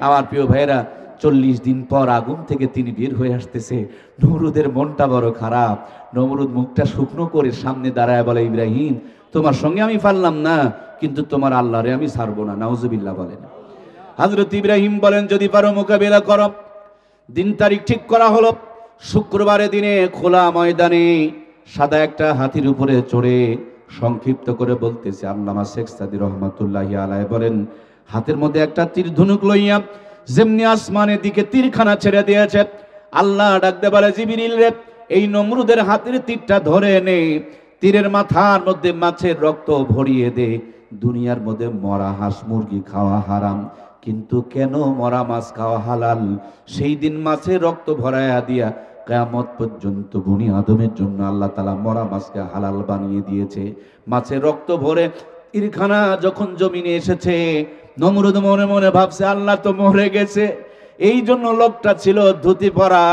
আমার প্রিয় ভাইয়েরা, 40 দিন পর আগুন থেকে তিনি বের হয়ে আসতেছে। নমরুদের মনটা বড় খারাপ। নমরুদ মুখটা শুকনো করে সামনে দাঁড়ায় বলে, ইব্রাহিম তোমার সঙ্গে আমি পারলাম না, কিন্তু তোমার আল্লাহরে আমি ছাড়বো না। নাউজুবিল্লাহ বলেন। হযরত ইব্রাহিম বলেন যদি পারো মোকাবেলা করো। দিন তারিখ ঠিক করা হলো। শুক্রবারের দিনে খোলা ময়দানে সাদা একটা হাতির উপরে চড়ে, সংক্ষিপ্ত করে বলতেছে আল্লামা শেখ সাদী রহমাতুল্লাহি আলাইহি বলেন, হাতের মধ্যে একটা তীর ধনুক লইয়া যেমনি আসমানের দিকে তীরখানা ছেড়ে দিয়েছে, আল্লাহ ডাকতে বলে জিবরিল রে, এই নমরুদের হাতের তীরটা ধরে নে, তীরের মাথার মধ্যে মাছের রক্ত ভরিয়ে দে। দুনিয়ার মধ্যে মরা হাঁস মুরগি খাওয়া হারাম, কিন্তু কেন মরা মাছ খাওয়া হালাল? সেই দিন মাছের রক্ত ভরাইয়া দিয়া কিয়ামত পর্যন্ত বনি আদমের জন্য আল্লাহ তাআলা মরা মাছকে হালাল বানিয়ে দিয়েছে। মাছের রক্ত ভরে তীরখানা যখন জমিনে এসেছে, নমরুদ মনে মনে ভাবছে আল্লাহ তো মরে গেছে। এই জন্য লোকটা ছিল ধুতি পরা,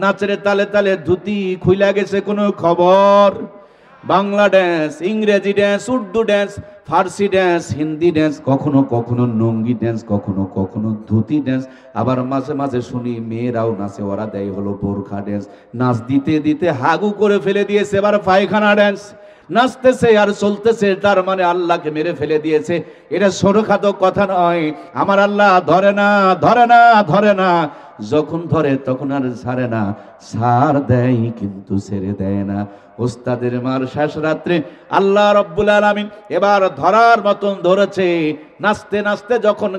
নাচের তালে তালে ধুতি খুইলা গেছে, কোনো খবর। বাংলা ড্যান্স, ইংরেজি ড্যান্স, উর্দু ড্যান্স, ফার্সি ড্যান্স, হিন্দি ড্যান্স, কখনো কখনো নঙ্গি ড্যান্স, কখনো কখনো ধুতি ড্যান্স, আবার মাঝে মাঝে শুনি মেয়েরাও নাচে, ওরা দেয় হলো বোরখা ড্যান্স। নাচ দিতে দিতে হাগু করে ফেলে দিয়েছে, এবার পায়খানা ড্যান্স। নাচতেছে আর চলতেছে, তার মানে আল্লাহকে মেরে ফেলে দিয়েছে। এটা ছোটখাটো কথা নয়। আমার আল্লাহ ধরে না, ধরে না, ধরে না। যখন ধরে তখন আর ছাড়ে না, ছাড় দেয় কিন্তু ছেড়ে দেয় না। ওস্তাদের মার শেষ রাত্রে আল্লাহ রব্বুল আলামিন এবার ধরার মতন ধরেছে। নাচতে নাচতে যখন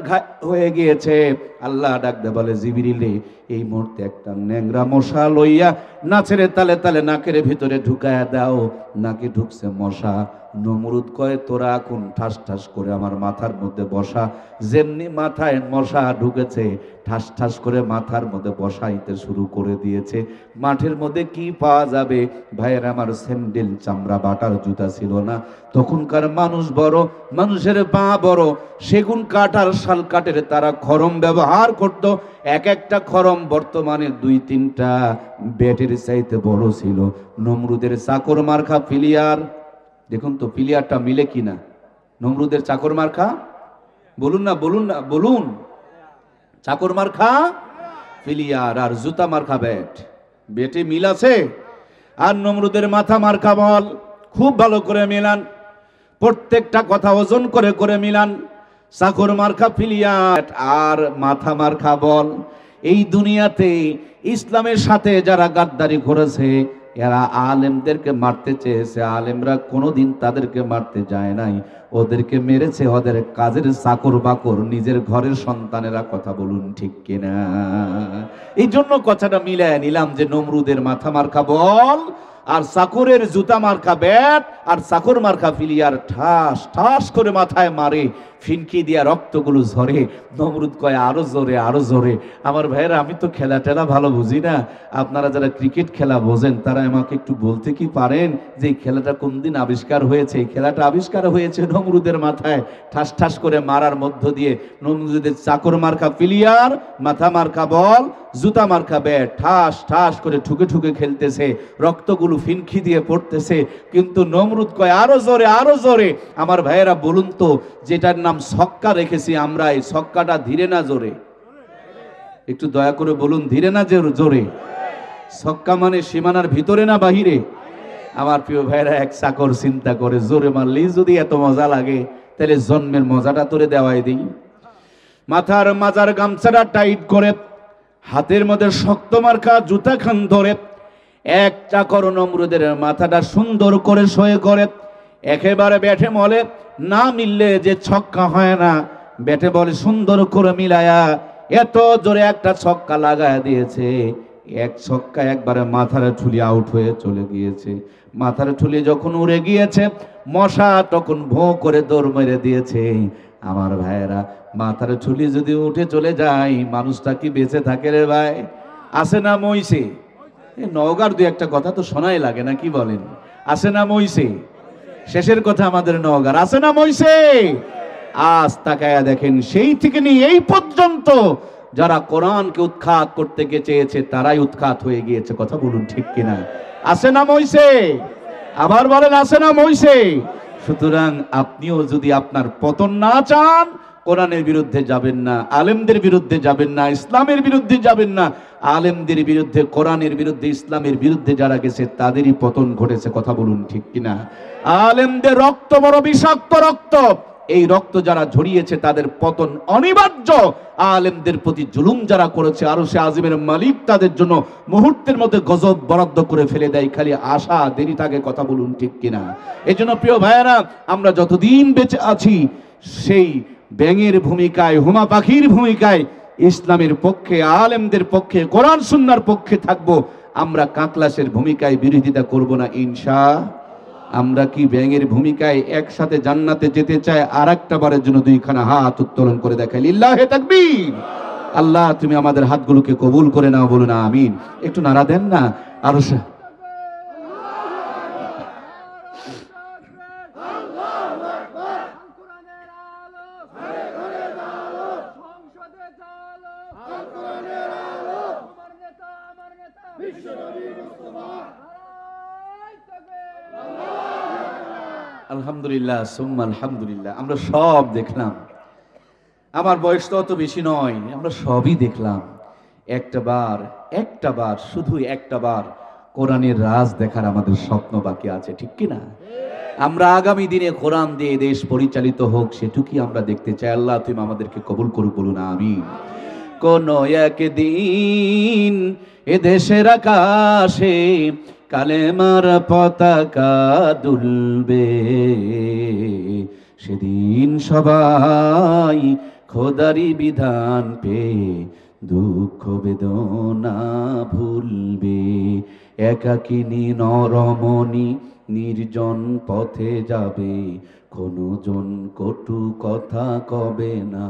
হয়ে গিয়েছে, আল্লাহ ডাকতে বলে জিবরিলে, এই মুহূর্তে একটা ন্যাংরা মশা লইয়া নাচের তালে তালে নাকের ভিতরে ঢুকায়া দাও। নাকে ঢুকছে মশা। নমরুদ কয় তোরা এখন ঠাস ঠাস করে আমার মাথার মধ্যে বসা। যেমনি মাথায় মশা ঢুকেছে, ঠাস ঠাস করে মাথার মধ্যে বসাইতে শুরু করে দিয়েছে। মাঠের মধ্যে কি পাওয়া যাবে ভাইয়ের আমার? স্যান্ডেল চামড়া বাটার জুতা ছিল না। তখনকার মানুষ বড়, মানুষের পা বড়। সেগুন কাঠ আর শাল কাঠের তারা খরম ব্যবহার করত। এক একটা খরম বর্তমানে 2-3টা ব্যাটের চাইতে বড় ছিল। নমরুদের চাকর মার্কা ফিলিয়ার, দেখুন তো ফিলিয়ারটা মিলে কিনা। নমরুদের চাকর মার্কা, বলুন না, বলুন না, বলুন। চাকর মার্কা ফিলিয়ার আর জুতা মার্কা ব্যাট, বেটে মিল আছে। আর নমরুদের মাথা মার্কা বল, খুব ভালো করে মিলান, প্রত্যেকটা কথা ওজন করে করে মিলান। চাকর মার্কা ফিলিয়ার আর মাথা মার্কা বল। এই দুনিয়াতে ইসলামের সাথে যারা গাদ্দারি করেছে, এরা আলেমদেরকে মারতে চেয়েছে, আলেমরা কোনোদিন তাদেরকে মারতে যায় নাই। ওদেরকে মেরেছে ওদের কাজের চাকর বাকর, নিজের ঘরের সন্তানেরা। কথা বলুন ঠিক কিনা? এই জন্য কথাটা মিলায় নিলাম যে নমরুদের মাথা মার্কা বল আর চাকরের জুতা মার্কা ব্যাট আর চাকর মার্কা ফিলিয়ার ঠাস ঠাস করে মাথায় মারে, ফিনকি দিয়া রক্তগুলো ঝরে। নমরুদ কয় আরো জোরে আরো জোরে। আমার ভাইয়েরা, আমি তো খেলা টেলা ভালো বুঝি না, আপনারা যারা ক্রিকেট খেলা বোঝেন তারা আমাকে একটু বলতে কি পারেন যে এই খেলাটা কোন দিন আবিষ্কার হয়েছে? এই খেলাটা আবিষ্কার হয়েছে নমরুদের মাথায় ঠাস ঠাস করে মারার মধ্য দিয়ে। নমরুদের চাকর মার্কা প্লেয়ার, মাথা মার্কা বল, জুতা মার্কা ব্যাট ঠাস ঠাস করে ঠুকে ঠুকে খেলতেছে, রক্তগুলো ফিনকি দিয়ে পড়তেছে। কিন্তু নমরুদ কয় আরো জোরে আরো জোরে। আমার ভাইয়েরা বলুন তো, যেটার নাম ছক্কা রেখেছি আমরা, এই ছক্কাটা ধীরে না জোরে? একটু দয়া করে বলুন, ধীরে না জোরে? ছক্কা মানে সীমানার ভিতরে না বাহিরে? আমার প্রিয় ভাইরা, এক চাকর চিন্তা করে, জোরে মারলেই যদি এত মজা লাগে তাহলে জন্মের মজাটা তোরে দেওয়াই দিই। মাথার মাজার গামছাটা টাইট করে, হাতের মধ্যে শক্ত মার্কা জুতা খান ধরে, এক চাকর নমরুদের মাথাটা সুন্দর করে সয়ে করে একেবারে ব্যাটে মলে, না মিললে যে ছক্কা হয় না, ব্যাটে বলে সুন্দর করে মিলায়া এত জোরে একটা ছক্কা লাগায় দিয়েছে। এক ছক্কা একবারে মাথার ঠুলি আউট হয়ে চলে গিয়েছে। মাথার ঠুলি যখন উড়ে গিয়েছে, মশা তখন ভোঁ করে দৌড় মেরে দিয়েছে। আমার ভাইয়েরা, মাথার ঠুলি যদি উঠে চলে যায়, মানুষটা কি বেঁচে থাকে রে ভাই? আসে না মইছে? নওগাঁর দুই একটা কথা তো শোনাই লাগে না, কি বলেন? আসে না মইছে? শেষের কথা আমাদের নওগাঁর, আসে না মইছে? আজ তাকায়া দেখেন, সেই থেকে নিয়ে এই পর্যন্ত যারা কোরআনকে উৎখাত করতে চেয়েছে তারাই উৎখাত হয়ে গিয়েছে। কথা বলুন ঠিক কিনা? আসে না মইছে? আবার বলেন, আসে না মইছে? সুতরাং আপনিও যদি আপনার পতন না চান, কোরআনের বিরুদ্ধে যাবেন না, আলেমদের বিরুদ্ধে যাবেন না, ইসলামের বিরুদ্ধে যাবেন না। আলেমদের বিরুদ্ধে, কোরআনের বিরুদ্ধে, ইসলামের বিরুদ্ধে যারা গেছে তাদেরই পতন ঘটেছে। কথা বলুন ঠিক কিনা? আলেমদের রক্ত বড় বিষাক্ত রক্ত, এই রক্ত যারা ঝরিয়েছে তাদের পতন অনিবার্য। আলেমদের প্রতি জুলুম যারা করেছে, আরশে আজিমের মালিক তাদের জন্য মুহূর্তের মধ্যে গজব বরাদ্দ করে ফেলে দেয়, খালি আশা দেরি থাকে। কথা বলুন ঠিক কিনা? এই জন্য প্রিয় ভাইয়েরা, আমরা যতদিন বেঁচে আছি সেই ব্যাঙের ভূমিকায়, হুমা পাখির ভূমিকায় ইসলামের পক্ষে, আলেমদের পক্ষে, কোরআন সুন্নাহর পক্ষে থাকবো। আমরা কাকলাসের ভূমিকায় বিরোধিতা করব না ইনশাআল্লাহ। আমরা কি ব্যাঙের ভূমিকায় একসাথে জান্নাতে যেতে চাই? আর একটা বারের জন্য দুইখানা হাত উত্তোলন করে দেখাই, লিল্লাহে তাকবীর। আল্লাহ তুমি আমাদের হাতগুলোকে কবুল করে নাও, বলুন আমিন। একটু নাড়া দেন না আরো। আলহামদুলিল্লাহ সুম্মা আলহামদুলিল্লাহ। আমরা সব দেখলাম, আমার বয়স তো অত বেশি নয়, আমরা সবই দেখলাম। একটা বার শুধু একটা বার কোরআনের রাজ দেখার আমাদের স্বপ্ন বাকি আছে, ঠিক কিনা? আমরা আগামী দিনে কোরআন দিয়ে দেশ পরিচালিত হোক, সেটুকুই আমরা দেখতে চাই। আল্লাহ তুমি আমাদেরকে কবুল করুক, বলুন আমিন। কোন একদিন এ দেশের আকাশে কালেমার পতাকা দুলবে, সেদিন সবাই খোদারি বিধান পেয়ে দুঃখ বেদনা ভুলবে। একাকিনী নরমণি নির্জন পথে যাবে, কোনো জন কটু কথা কবে না,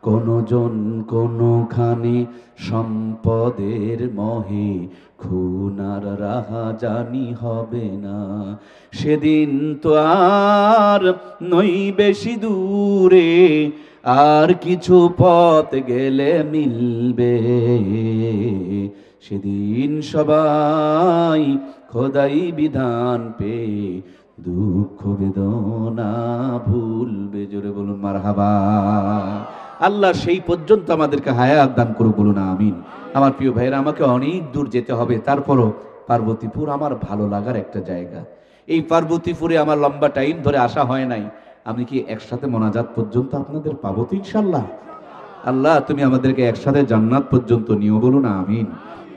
কোনো জন কোনোখানে সম্পদের মহে খুনার রাহাজানি হবে না। সেদিন তো আর নই বেশি দূরে, আর কিছু পথ গেলে মিলবে। সেদিন সবাই খোদাই বিধান পেয়ে দুঃখ বেদনা ভুলবে। জোরে বলুন মারহাবা। আল্লাহ সেই পর্যন্ত আমাদেরকে হায়াত দান করুক, বলুন আমিন। আমার প্রিয় ভাইরা, আমাকে অনেক দূর যেতে হবে, তারপরও পার্বতীপুর আমার ভালো লাগার একটা জায়গা। এই পার্বতীপুরে আমার লম্বা টাইম ধরে আসা হয় নাই। আমি কি একসাথে মোনাজাত পর্যন্ত আপনাদের পাবো তো ইনশাল্লাহ? আল্লাহ তুমি আমাদেরকে একসাথে জান্নাত পর্যন্ত নিও, বলুন আমিন।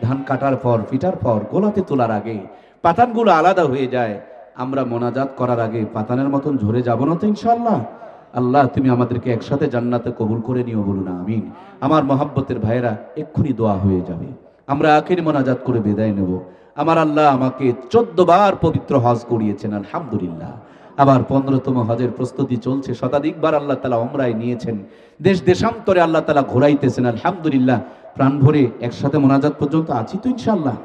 ধান কাটার পর, পিটার পর, গোলাতে তোলার আগে পাতানগুলো আলাদা হয়ে যায়, আমরা মোনাজাত করার আগে পাতানের মতন ঝরে যাব না তো ইনশাল্লাহ? আল্লাহ তুমি আমাদেরকে একসাথে জান্নাতে কবুল করে নিও, বলুন আমিন। আমার মহাব্বতের ভাইয়েরা, এক্ষুনি দোয়া হয়ে যাবে। আমরা আখির মোনাজাত করে বিদায় নেব। আমার আল্লাহ আমাকে 14 বার পবিত্র হজ করিয়েছেন, আলহামদুলিল্লাহ। আবার 15তম হজের প্রস্তুতি চলছে, শতাধিকবার আল্লাহ তাআলা উমরায় নিয়েছেন, দেশ দেশান্তরে আল্লাহ তাআলা ঘোরাইতেছেন, আলহামদুলিল্লাহ। প্রাণ ভরে একসাথে মোনাজাত পর্যন্ত আছি তো ইনশাআল্লাহ।